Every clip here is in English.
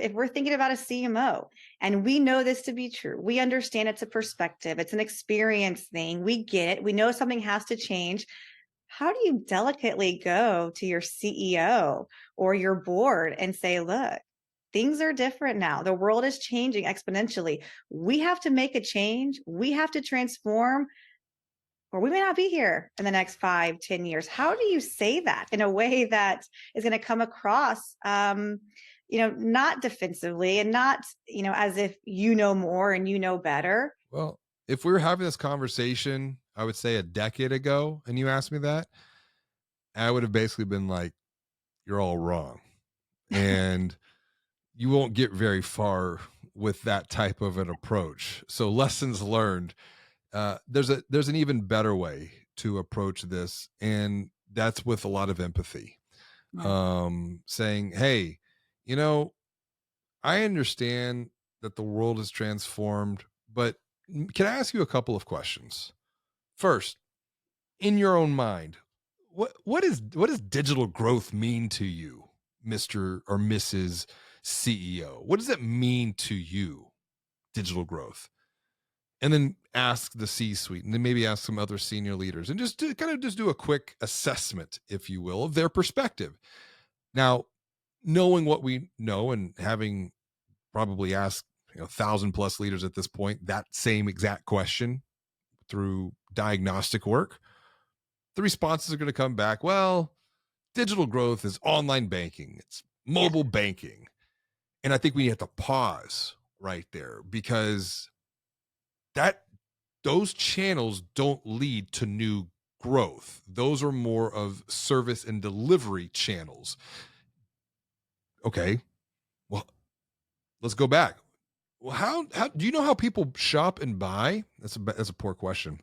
if we're thinking about a CMO and we know this to be true, we understand it's a perspective, it's an experience thing, we get it, we know something has to change. How do you delicately go to your CEO or your board and say, look, things are different now. The world is changing exponentially. We have to make a change. We have to transform, or we may not be here in the next 5, 10 years. How do you say that in a way that is going to come across, not defensively and not, as if you know more and you know better? Well, if we were having this conversation, I would say a decade ago, and you asked me that, I would have basically been like, you're all wrong. And you won't get very far with that type of an approach. So lessons learned. There's an even better way to approach this, and that's with a lot of empathy. Yeah. Saying, hey, you know, I understand that the world is transformed, but can I ask you a couple of questions? First, in your own mind, what does digital growth mean to you, Mr. or Mrs. CEO? What does it mean to you, digital growth? And then ask the C suite, and then maybe ask some other senior leaders, and just to kind of just do a quick assessment, if you will, of their perspective. Now, knowing what we know and having probably asked 1,000 plus leaders at this point that same exact question through diagnostic work, the responses are going to come back. Well, digital growth is online banking, it's Yeah. mobile banking. And I think we have to pause right there, because that those channels don't lead to new growth. Those are more of service and delivery channels. Okay. Well, let's go back. Well, how do you know how people shop and buy? That's a poor question,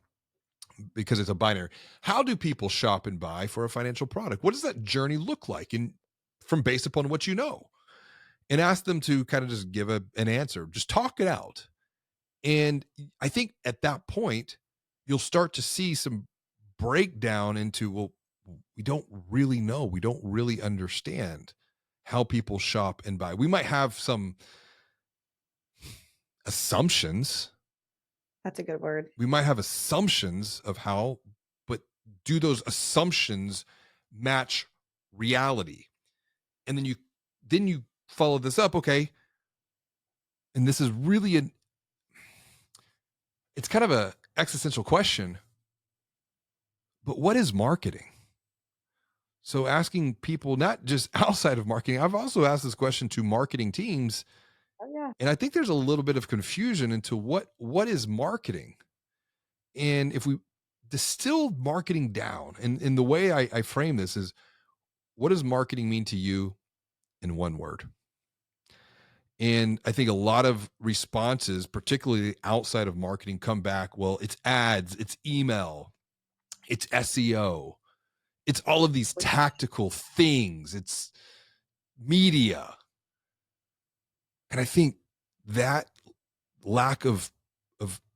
because it's a binary. How do people shop and buy for a financial product? What does that journey look like, and from based upon what you know? And ask them to kind of just give an answer. Just talk it out. And I think at that point, you'll start to see some breakdown into, well, we don't really know. We don't really understand how people shop and buy. We might have some assumptions. That's a good word. We might have assumptions of how, but do those assumptions match reality? And then you follow this up. Okay. And this is really it's kind of a existential question, but what is marketing? So asking people, not just outside of marketing, I've also asked this question to marketing teams, Oh, yeah. and I think there's a little bit of confusion into what is marketing. And if we distill marketing down, and the way I frame this is, what does marketing mean to you in one word? And I think a lot of responses, particularly outside of marketing, come back, well, it's ads, it's email, it's SEO, it's all of these tactical things, it's media. And I think that lack of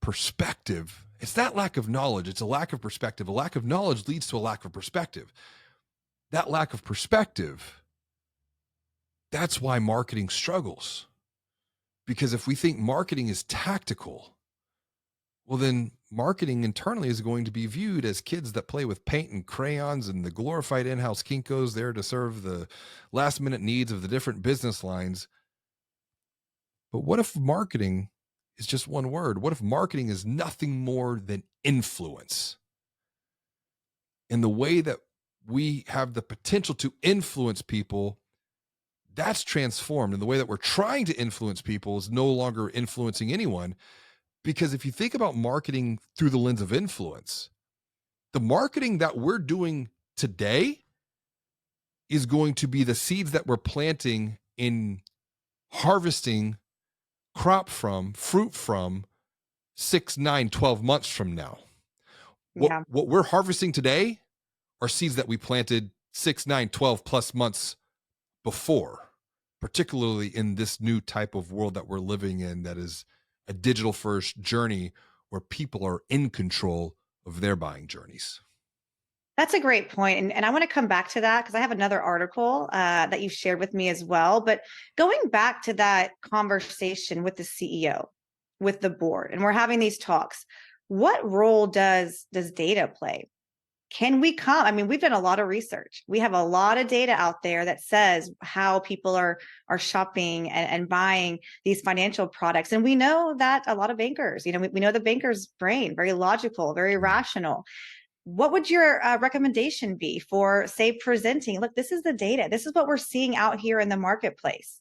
perspective, it's that lack of knowledge, it's a lack of perspective. A lack of knowledge leads to a lack of perspective. That lack of perspective, that's why marketing struggles. Because if we think marketing is tactical, well, then marketing internally is going to be viewed as kids that play with paint and crayons and the glorified in-house Kinkos there to serve the last minute needs of the different business lines. But what if marketing is just one word? What if marketing is nothing more than influence? And the way that we have the potential to influence people, that's transformed. And the way that we're trying to influence people is no longer influencing anyone. Because if you think about marketing through the lens of influence, the marketing that we're doing today is going to be the seeds that we're planting in harvesting crop from, fruit from 6, 9, 12 months from now. Yeah. What we're harvesting today are seeds that we planted 6, 9, 12 plus months before, particularly in this new type of world that we're living in, that is a digital first journey where people are in control of their buying journeys. That's a great point, and I wanna come back to that because I have another article, that you shared with me as well, but going back to that conversation with the CEO, with the board, and we're having these talks, what role does data play? Can we come I mean, we've done a lot of research. We have a lot of data out there that says how people are shopping and buying these financial products, and we know that a lot of bankers, we know the banker's brain, very logical, very Mm. rational. What would your recommendation be for, say, presenting? Look, this is the data. This is what we're seeing out here in the marketplace.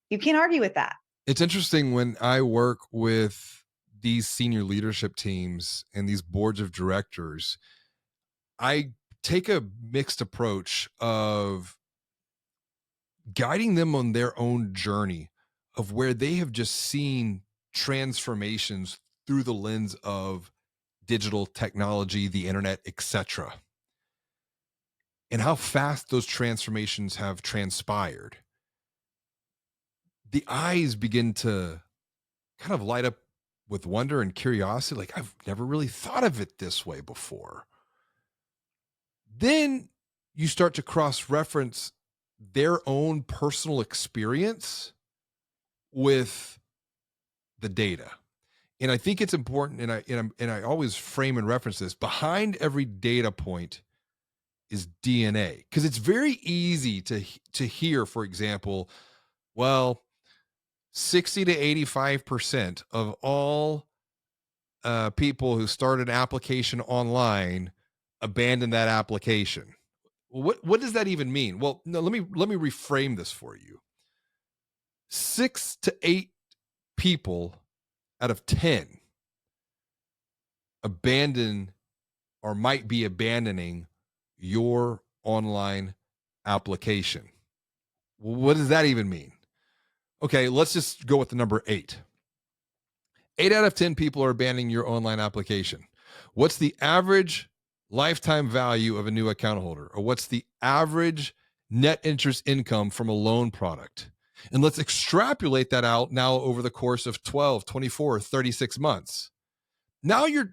You can't argue with that. It's interesting when I work with these senior leadership teams and these boards of directors, I take a mixed approach of guiding them on their own journey of where they have just seen transformations through the lens of digital technology, the internet, etc., and how fast those transformations have transpired. The eyes begin to kind of light up with wonder and curiosity. Like, I've never really thought of it this way before. Then you start to cross reference their own personal experience with the data. And I think it's important, and I always frame and reference this. Behind every data point is DNA, because it's very easy to hear, for example, well, 60 to 85% of all people who start an application online abandon that application. What does that even mean? Well, no, let me reframe this for you. 6 to 8 people out of 10 abandon or might be abandoning your online application. What does that even mean? Okay, let's just go with the number 8. 8 out of 10 people are abandoning your online application. What's the average lifetime value of a new account holder? Or what's the average net interest income from a loan product? And let's extrapolate that out now over the course of 12, 24, 36 months. Now you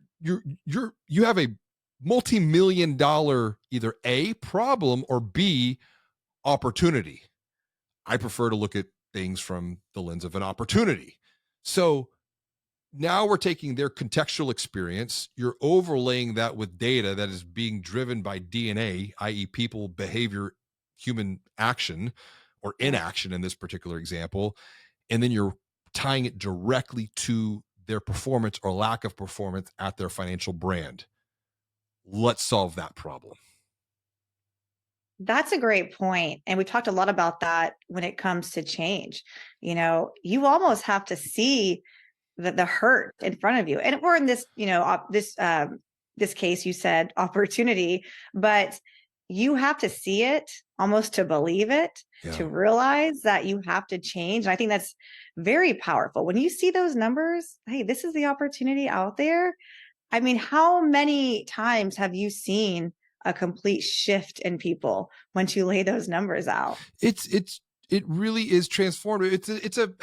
have a multi-million dollar either A problem or B opportunity. I prefer to look at things from the lens of an opportunity. So now we're taking their contextual experience, you're overlaying that with data that is being driven by DNA, i.e., people, behavior, human action, or Yeah. inaction in this particular example. And then you're tying it directly to their performance or lack of performance at their financial brand. Let's solve that problem. That's a great point, and we talked a lot about that when it comes to change. You almost have to see the hurt in front of you, and we're in this, this case, you said opportunity, but you have to see it almost to believe it, Yeah. to realize that you have to change. And I think that's very powerful. When you see those numbers, hey, this is the opportunity out there. I mean, how many times have you seen a complete shift in people once you lay those numbers out? It really is transformative.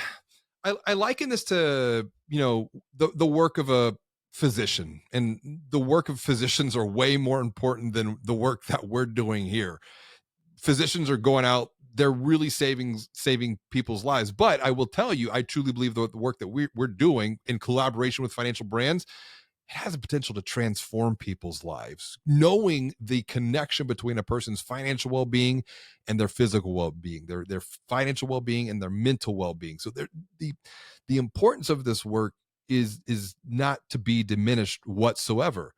I liken this to, the work of a physician, and the work of physicians are way more important than the work that we're doing here. Physicians are going out, they're really saving people's lives. But I will tell you, I truly believe the work that we're doing in collaboration with financial brands, it has a potential to transform people's lives. Knowing the connection between a person's financial well-being and their physical well-being, their financial well-being and their mental well-being. So the importance of this work is not to be diminished whatsoever.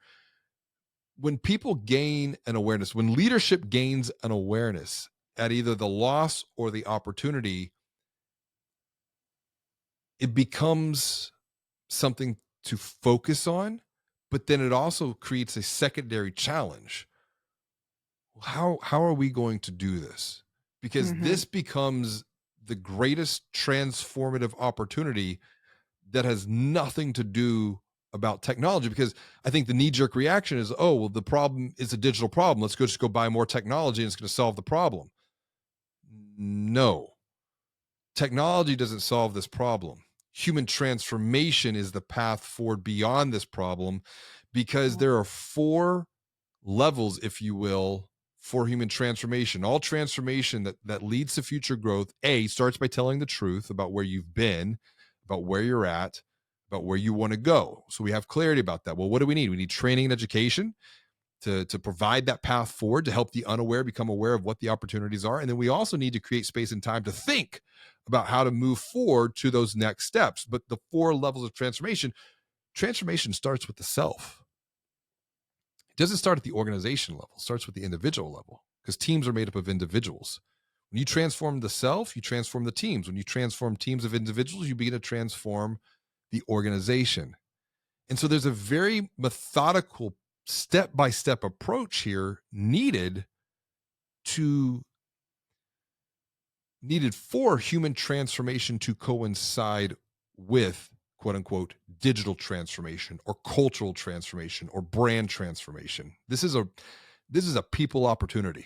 When people gain an awareness, when leadership gains an awareness at either the loss or the opportunity, it becomes something to focus on, but then it also creates a secondary challenge. How are we going to do this? Because Mhm. this becomes the greatest transformative opportunity that has nothing to do about technology. Because I think the knee-jerk reaction is, oh, well, the problem is a digital problem. Let's just go buy more technology and it's going to solve the problem. No, technology doesn't solve this problem. Human transformation is the path forward beyond this problem, because Yeah. there are four levels, if you will, for human transformation. All transformation that leads to future growth, A, starts by telling the truth about where you've been, about where you're at, about where you want to go. So we have clarity about that. Well, what do we need? We need training and education to provide that path forward, to help the unaware become aware of what the opportunities are. And then we also need to create space and time to think about how to move forward to those next steps. But the four levels of transformation starts with the self. It doesn't start at the organization level, it starts with the individual level, because teams are made up of individuals. When you transform the self, you transform the teams. When you transform teams of individuals, you begin to transform the organization. And so there's a very methodical, step by step approach here to needed for human transformation to coincide with, quote unquote, digital transformation or cultural transformation or brand transformation. This is a people opportunity.